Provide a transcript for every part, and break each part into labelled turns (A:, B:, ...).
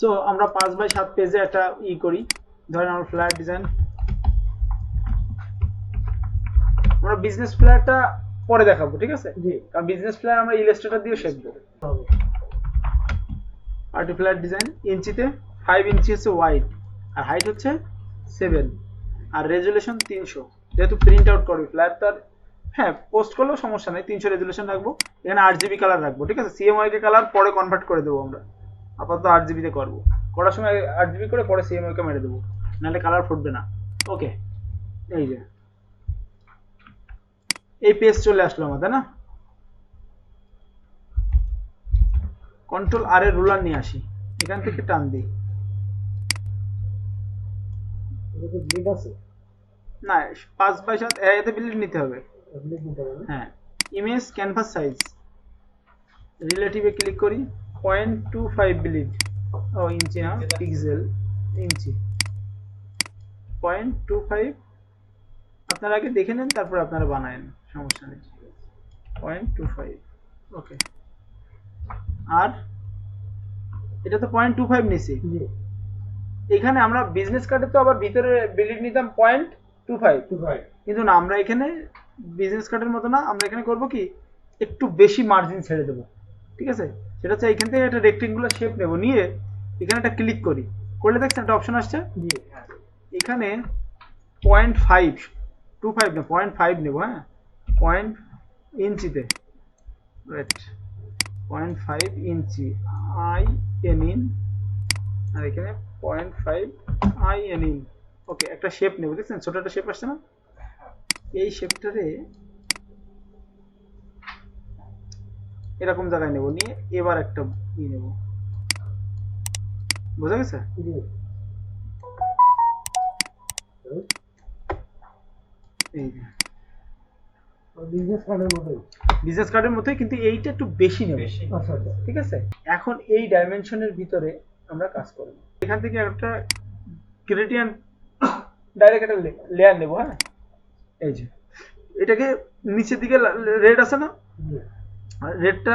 A: So আমরা 5x7 পেজে একটা করি, ধরেন আমরা ফ্ল্যাট ডিজাইন, আমরা বিজনেস ফ্ল্যাটটা পরে দেখাবো, ঠিক আছে?
B: জি।
A: কারণ বিজনেস ফ্ল্যাট আমরা ইলাস্ট্রেটর দিয়ে শিখবো। পার্টি ফ্ল্যাট ডিজাইন ইঞ্চিতে 5 ইঞ্চি হচ্ছে ওয়াইড, আর হাইট হচ্ছে 7, আর রেজুলেশন 300। যেহেতু প্রিন্ট আউট করবে ফ্ল্যাট, তার হ্যাঁ পোস্ট করলেও সমস্যা নেই, 300 রেজুলেশন রাখবো। এখানে 8GB কালার রাখবো, ঠিক আছে? সিএমওয়াই কে কালার পরে কনভার্ট করে দেবো আমরা, আপাতত 8GB তে করবো। করার সময় 8GB করে পরে সিএমওয়াই কে মেরে দেবো, নাহলে কালার ফুটবে না। ওকে, এই যে এই পেজ চলে আসলো আমাদের, না? কন্ট্রোল আর এর রুলার নিয়ে আসি, এখান থেকে টান দিই। না 5x7 এতে বিলিট নিতে হবে। হ্যাঁ, ইমেজ ক্যানভাস সাইজ রিলেটিভে ক্লিক করি, 0.25 বিলিট, ও ইঞ্চি না পিক্সেল, ইঞ্চি 0.25। আপনারা আগে দেখে নেন, তারপর আপনারা বানায়েন, সমস্যা নেই। 0.25, ওকে। আর এটা তো 0.25 নিছি। এখানে আমরা বিজনেস কার্ডে তো আবার ভিতরে বিলিট নিতাম 0.25, কিন্তু না, আমরা এখানে বিজনেস কার্ডের মতো না, আমরা এখানে করব কি একটু বেশি মার্জিন ছেড়ে দেবো, ঠিক আছে? সেটা হচ্ছে এখান থেকে একটা রেক্টেঙ্গুলার শেপ নেব, নিয়ে এখানে একটা ক্লিক করি, করলে দেখছেন একটা অপশন আসছে, এখানে 0.25 না 0.5 নেব, হ্যাঁ 0 ইঞ্চিতে, right, 0.5 inch I N in, আর এখানে 0.5 আই এন ইন। ওকে, একটা শেপ নেব, দেখছেন ছোট একটা শেপ আসছে না? এই শেপটারে এরকম জায়গায় নেব, নিয়ে এবার একটা নেব, বোঝা গেছে? এই যে বিজনেস কার্ডের মতোই, কিন্তু এইটা একটু বেশি নেব, ঠিক আছে? এখন এই ডাইমেনশনের ভিতরে আমরা কাজ করব। এখান থেকে একটা গ্রেডিয়েন্ট ডাইরেক্ট একটা লেয়ার নেব, হ্যাঁ এই যে এটাকে নিচের দিকে রেড আছে না, রেডটা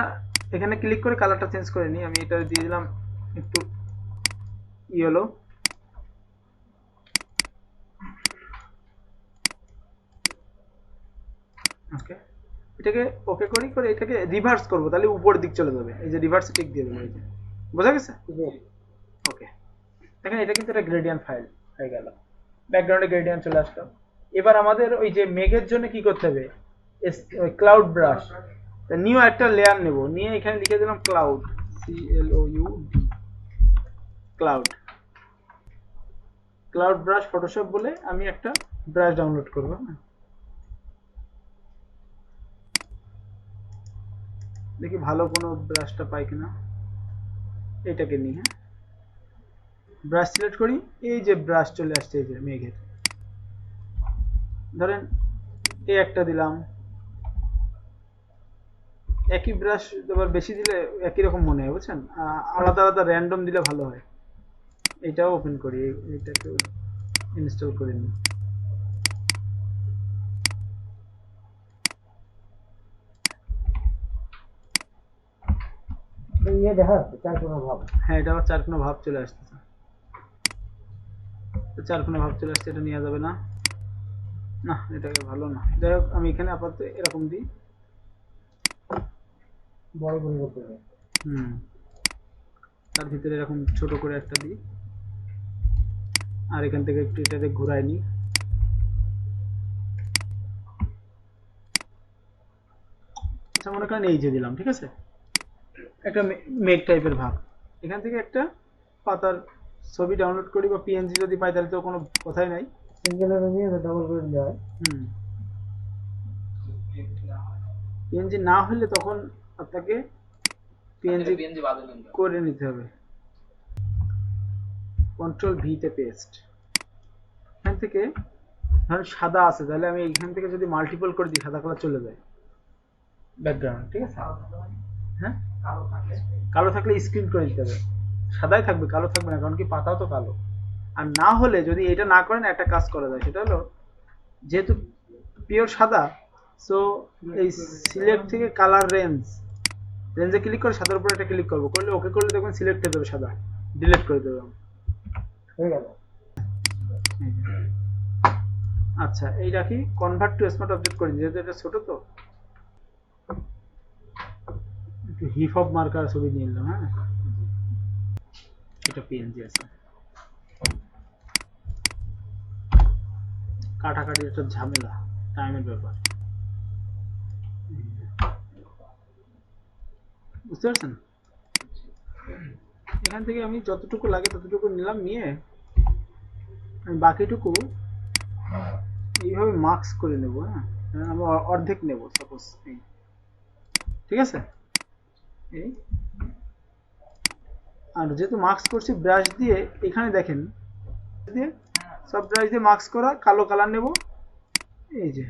A: এখানে ক্লিক করে কালারটা চেঞ্জ করে নিই। আমি এটা দিয়ে দিলাম একটু ইয়েলো, ওকে। এটাকে ওকে করি, করে এটাকে রিভার্স করব, তাহলে উপরের দিক চলে যাবে। এই যে রিভার্স টিক দিয়ে দেবো, এই যে বোঝা গেছে? ওকে, দেখেন এটা কিন্তু একটা গ্রেডিয়েন্ট ফাইল হয়ে গেল, ব্যাকগ্রাউন্ডে গ্রেডিয়েন্ট চলে আসলো। এবার আমাদের ওই যে মেঘের জন্য কি করতে হবে, ক্লাউড ব্রাশ, নিউ একটা লেয়ার নেব, নিয়ে এখানে লিখে দিলাম cloud, CLOUD, cloud, cloud brush Photoshop বলে আমি একটা ব্রাশ ডাউনলোড করব। দেখি ভালো কোনো ব্রাশটা পাই কিনা, এটাকে নিই, হ্যাঁ ব্রাশ সিলেক্ট করি, এই যে ব্রাশ চলে আসছে, এই যে মেঘের, ধরেন এই একটা দিলাম। একই ব্রাশ আবার বেশি দিলে একই রকম মনে হয়, বুঝছেন? আলাদা আলাদা র্যান্ডম দিলে ভালো হয়। এটাও ওপেন করি, এটাকে ইনস্টল করে নিই। হ্যাঁ, এটা আবার চারকোনা ভাব চলে আসতেছে, চারকোনা ভাব চলে আসছে, এটা নেওয়া যাবে না, না এটাকে ভালো না। যাই হোক, আমি এখানে আপাতত এরকম দিই, বড় করে করতে হবে, তার ভিতরে এরকম ছোট করে একটা দিই, আর এখান থেকে একটু এটাকে ঘুরাই নিই। আচ্ছা, মনে করেন এই যে দিলাম, ঠিক আছে? একটা মেঘ টাইপের ভাব, এখান থেকে একটা পাতার ছবি ডাউনলোড করি, বা পিএনজি যদি পাই তাহলে তো কোনো কথাই নাই, পিএনজি না হলে তখন আপনাকে পিএনজি করে নিতে হবে। কন্ট্রোল ভি তে পেস্ট, এখান থেকে ধরেন সাদা আছে, তাহলে আমি এখান থেকে যদি মাল্টিপল করে দিই, সাদা কালার চলে যায় ব্যাকগ্রাউন্ড, ঠিক আছে? হ্যাঁ, কালো থাকলে স্ক্রিন করে দিতে হবে, সাদাই থাকবে, কালো থাকবে না, কারণ কি পাতাও তো কালো। আর না হলে যদি এটা না করেন, একটা কাজ করা যায়, সেটা হলো যেহেতু পিওর সাদা, সো এই সিলেক্ট থেকে কালার রেঞ্জে ক্লিক করে সাদার উপর একটা ক্লিক করবো, করলে ওকে করলে দেখবেন সিলেক্ট হয়ে যাবে সাদা, ডিলিট করে দেবো
B: হয়ে গেল।
A: আচ্ছা এইটা কি কনভার্ট টু স্মার্ট অবজেক্ট করি যেহেতু এটা ছোট তো একটু হিপ হপ মার্কার ছবি নিয়ে নিলাম হ্যাঁ এটা পিএনজি আছে কাটাকাটি একটা ঝামেলা টাইমের ব্যাপার বুঝতে পারছেন এখান থেকে আমি যতটুকু লাগে ততটুকু নিলাম নিয়ে আমি বাকিটুকু এইভাবে মার্কস করে নেব হ্যাঁ আমি অর্ধেক নেব সাপোজ এই ঠিক আছে এই আর যেহেতু মার্কস করছি ব্রাশ দিয়ে এখানে দেখেন দিয়ে সব ব্রাশ দিয়ে মার্কস করা কালো কালার নেব এই যে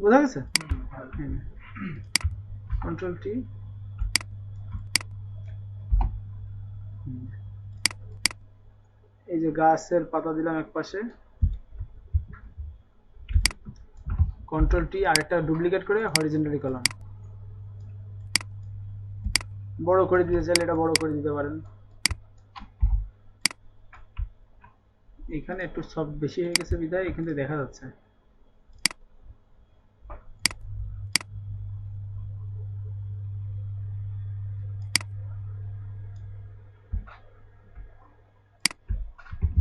A: বোঝা গেছে কন্ট্রোল টি এই যে গাছের পাতা দিলাম এক পাশে কন্ট্রোল টি আরেকটা ডুপ্লিকেট করে হরিজন্টালি কলাম বড় করে দিতে চাইলে এটা বড় করে দিতে পারেন এখানে একটু সব বেশি হয়ে গেছে বিধায় এখানে দেখা যাচ্ছে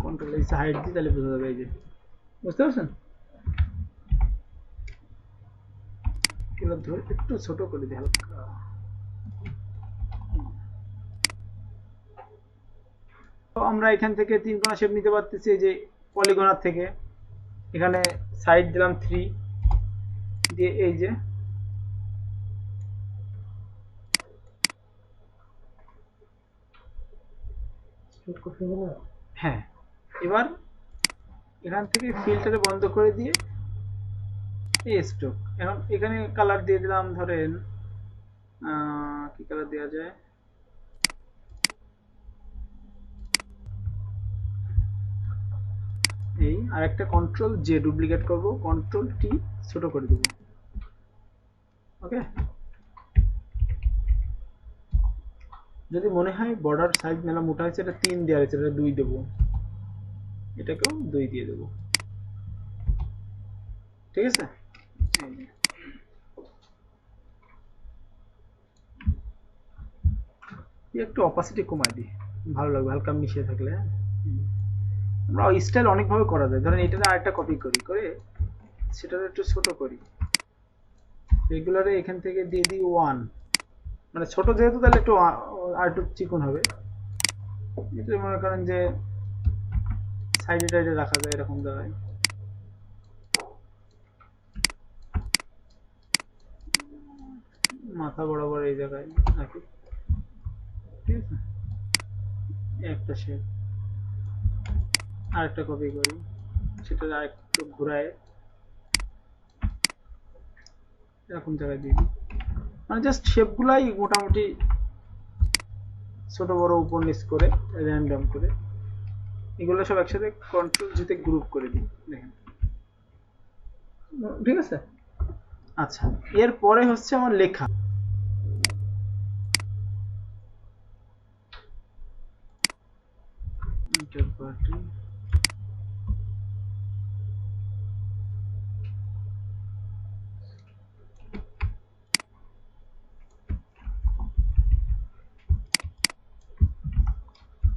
A: কন্ট্রোল এই হাইট দিই তাহলে বোঝা যাবে এই যে বুঝতে পারছেন এগুলো ধরে একটু ছোট করে দিই হালকা তো আমরা এখান থেকে তিন কোণা শেপ নিতে পারতেছি এই যে পলিগনার থেকে এখানে সাইড দিলাম 3 দিয়ে এই যে হ্যাঁ এবার এখান থেকে ফিল্টারে বন্ধ করে দিয়ে এই স্ট্রোক এখন এখানে কালার দিয়ে দিলাম ধরেন কি কালার দেওয়া যায় এই আরেকটা কন্ট্রোল জে ডুপ্লিকেট করব কন্ট্রোল টি ছোট করে দেব ওকে যদি মনে হয় বর্ডার সাইজ মেলা মোটা হয়েছে এটা 3 দেওয়া হয়েছে এটা 2 দেব এটাকেও 2 দিয়ে দেব ঠিক আছে একটু অপাসিটি কমাই দিই ভালো লাগবে হালকা মিশিয়ে থাকলে আমরা স্টাইল অনেক ভাবে করা যায় ধরেন এটা আরেকটা কপি করি করে সেটা একটু ছোট করি রেগুলারে এখান থেকে দিয়ে দিই 1 মানে ছোট যেহেতু তাহলে একটু আর একটু চিকন হবে এটা মনে করেন যে সাইডে টাইডে রাখা যায় এরকম জায়গায় মাথা বরাবর এই জায়গায় রাখি ঠিক আছে একটা শেপ আরেকটা কপি করি সেটা আরেকটু ঘুরায় এরকম জায়গায় দিই মানে জাস্ট শেপগুলাই মোটামুটি ছোট বড় উপর নিচ করে র্যান্ডম করে এগুলো সব একসাথে কন্ট্রোল জিতে গ্রুপ করে দিই দেখেন ঠিক আছে আচ্ছা এরপরে হচ্ছে আমার লেখা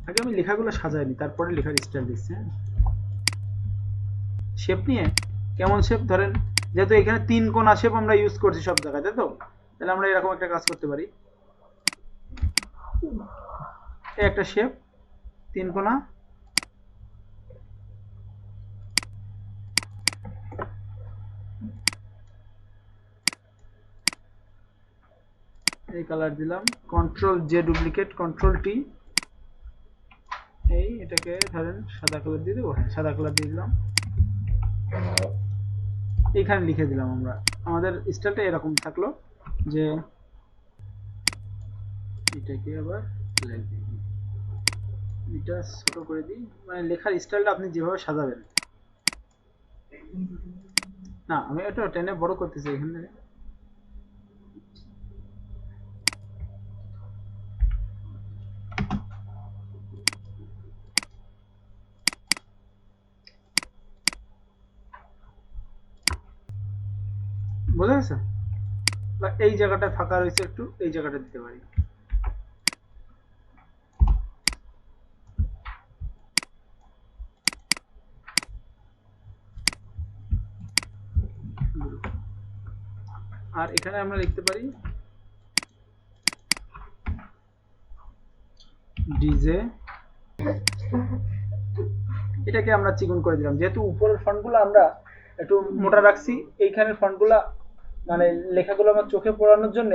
A: আগে আমি লেখাগুলো সাজাইনি তারপরে লেখার স্টাইল দিচ্ছি শেপ নিয়ে কেমন শেপ ধরেন যেহেতু এখানে 3 কোণা শেপ আমরা ইউজ করছি সব জায়গায় তাই তো তাহলে আমরা এরকম একটা কাজ করতে পারি এই একটা শেপ 3 কোণা এই কালার দিলাম control J duplicate control T এই এটাকে ধরেন সাদা কালার দিয়ে দেবো হ্যাঁ সাদা কালার দিয়ে দিলাম এখানে লিখে দিলাম আমরা আমাদের স্টাইলটা এরকম থাকলো যে এটাকে আবার এটা ছোট করে দিই মানে লেখার স্টাইলটা আপনি যেভাবে সাজাবেন না আমি এটা টেনে বড় করতেছি এখানে বোঝা গেছে? বা এই জায়গাটা ফাঁকা রয়েছে, একটু এই জায়গাটা দিতে পারি। আর এখানে আমরা লিখতে পারি ডিজে, এটাকে আমরা চিকন করে দিলাম। যেহেতু উপরের ফন্টগুলো আমরা একটু মোটা রাখছি, এইখানের ফন্টগুলো মানে লেখাগুলো আমার চোখে পড়ানোর জন্য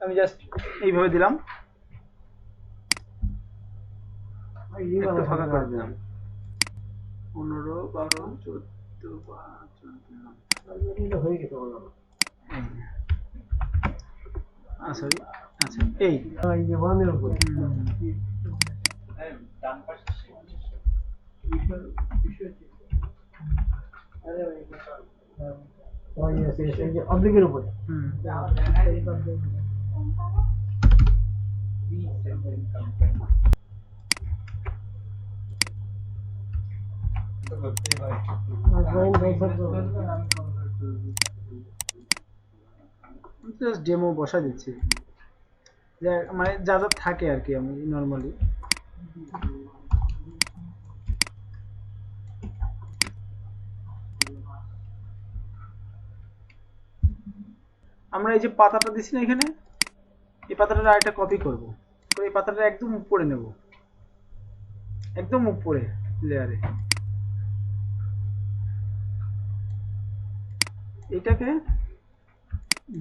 A: আমি জাস্ট এইভাবে দিলাম, একটু ফাঁকা করে দিলাম। 15, 12, 14, 15 হয়ে গেছে। সরি, আচ্ছা এই যে ওয়ানের উপর ডান পাশে অবলিকের উপরে জাস্ট ডেমো বসা দিচ্ছি, মানে যা যা থাকে আর কি আমি নর্মালি। আমরা এই যে পাতাটা দিছি না এখানে, এই পাতাটা আরেকটা কপি করব, করে এই পাতাটা একদম উপরে নেব, একদম উপরে লেয়ারে। এটাকে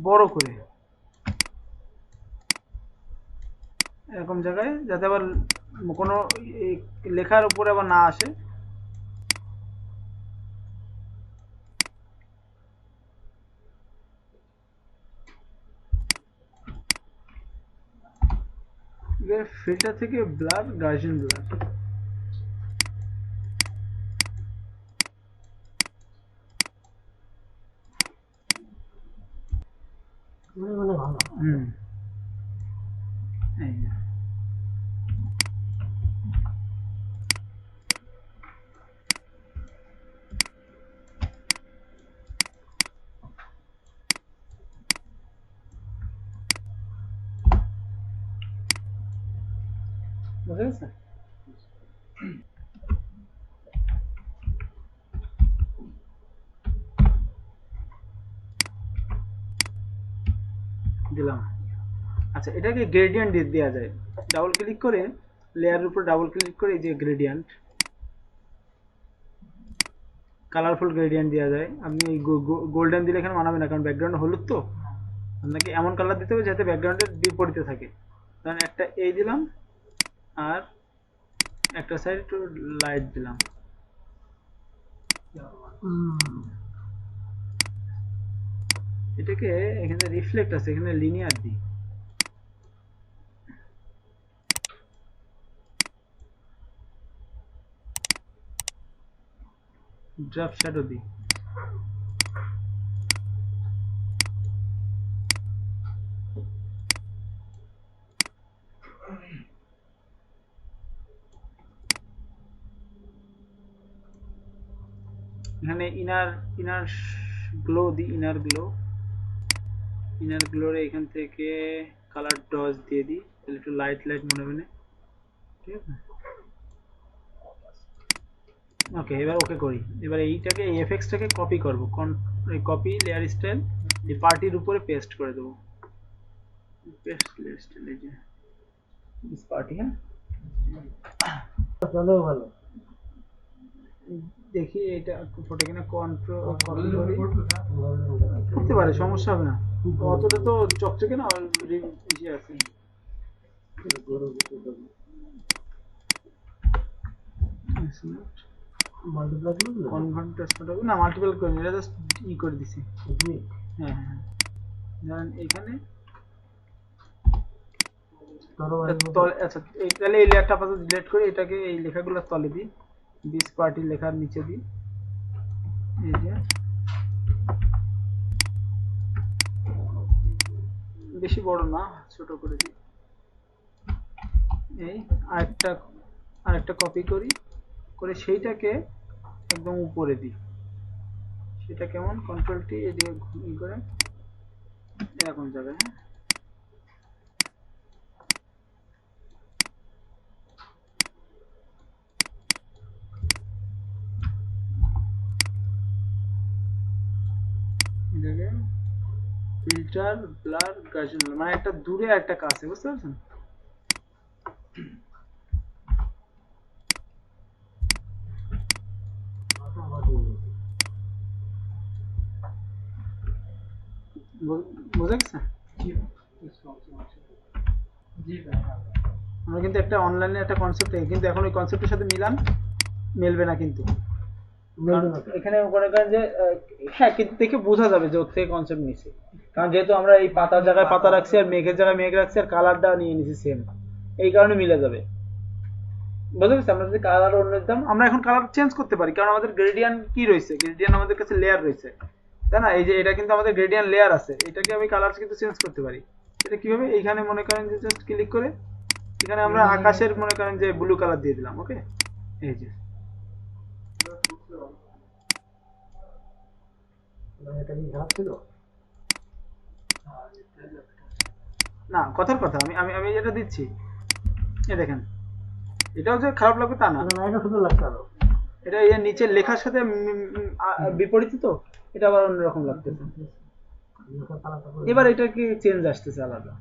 A: বড় করে এরকম জায়গায়, যাতে আবার কোনো লেখার উপরে আবার না আসে। ফিল্টার থেকে ব্লার, গার্জিয়ান ব্লার, বুঝা গেছে? দিলাম। আচ্ছা, এটাকে গ্রেডিয়েন্ট দেওয়া যায়। ডাবল ক্লিক করে লেয়ারের উপর ডাবল ক্লিক করে এই যে গ্রেডিয়েন্ট, কালারফুল গ্রেডিয়েন্ট দেওয়া যায়। আপনি গোল্ডেন দিলে এখানে মানাবে না, কারণ ব্যাকগ্রাউন্ড হলুদ তো। আপনাকে এমন কালার দিতে হবে যাতে ব্যাকগ্রাউন্ডের বিপরীতে থাকে। কারণ একটা এই দিলাম আর একটা সাইড একটু লাইট দিলাম। এটাকে এখানে রিফ্লেক্ট আছে, এখানে লিনিয়ার দিই। ড্রপ শ্যাডো দিই। এখানে ইনার গ্লো দিই, ইনার গ্লোরে এখান থেকে কালার ডজ দিয়ে দিই, তাহলে একটু লাইট মনে হবে। ঠিক আছে, ওকে। এবার ওকে করি। এবার এইটাকে, এই এফএক্সটাকে কপি করব, কপি লেয়ার স্টাইল, এই পার্টির উপরে পেস্ট করে দেবো। পেস্ট লেয়ার স্টাইল, এই যে দিস পার্টি। হ্যাঁ, চলো ভালো দেখি এটা ফটো কিনা কন্ট্রোল কপি করি, করতে পারে, সমস্যা হবে না। অতটা তো চকচকে না, ইজি আছে। না, মাল্টিপল করি, এটা জাস্ট ই করে দিছি। হ্যাঁ হ্যাঁ, ধরেন এখানে আচ্ছা, তাহলে এই লেয়ারটা আপাতত ডিলিট করি, এটাকে এই লেখাগুলোর তলে দিই, দিস পার্টি লেখার নিচে দিই। এই যে বেশি বড় না, ছোট করে দিই। এই আরেকটা কপি করি, করে সেইটাকে একদম উপরে দিই। সেটা কেমন, কন্ট্রোল টি এদিকে করে এরকম যাবে, হ্যাঁ এটাকে ফিল্টার ব্লার গার্জন, মানে একটা দূরে একটা কাছে, বুঝতে পারছেন? বোঝা গেছে? আমরা কিন্তু একটা অনলাইনে একটা কনসেপ্ট, কিন্তু এখন ওই কনসেপ্টের সাথে মিলবে না কিন্তু। এখানে মনে করেন যে হ্যাঁ, কিন্তু দেখে বোঝা যাবে যে ওর থেকে কনসেপ্ট নিছি, কারণ যেহেতু আমরা এই পাতার জায়গায় পাতা রাখছি আর মেঘের জায়গায় মেঘ রাখছি আর কালারটা নিয়ে নিছি সেম, এই কারণে মিলে যাবে। বুঝতে পারছি? আমরা যদি কালার অন্য দিতাম, আমরা এখন কালার চেঞ্জ করতে পারি, কারণ আমাদের গ্রেডিয়ান কি রয়েছে, গ্রেডিয়ান আমাদের কাছে লেয়ার রয়েছে, তাই না? এই যে এটা কিন্তু আমাদের গ্রেডিয়ান লেয়ার আছে, এটাকে আমি কালার কিন্তু চেঞ্জ করতে পারি। এটা কিভাবে? এইখানে মনে করেন যে জাস্ট ক্লিক করে এখানে আমরা আকাশের মনে করেন যে ব্লু কালার দিয়ে দিলাম, ওকে? এই যে না, কথার কথা, আমি আমি আমি যেটা দিচ্ছি, এই দেখেন, এটাও যে খারাপ লাগবে তা না, এটা এই নিচের লেখার সাথে বিপরীত তো, এটা আবার অন্যরকম লাগতেছে। এবার এটা কি চেঞ্জ আসতেছে আলাদা।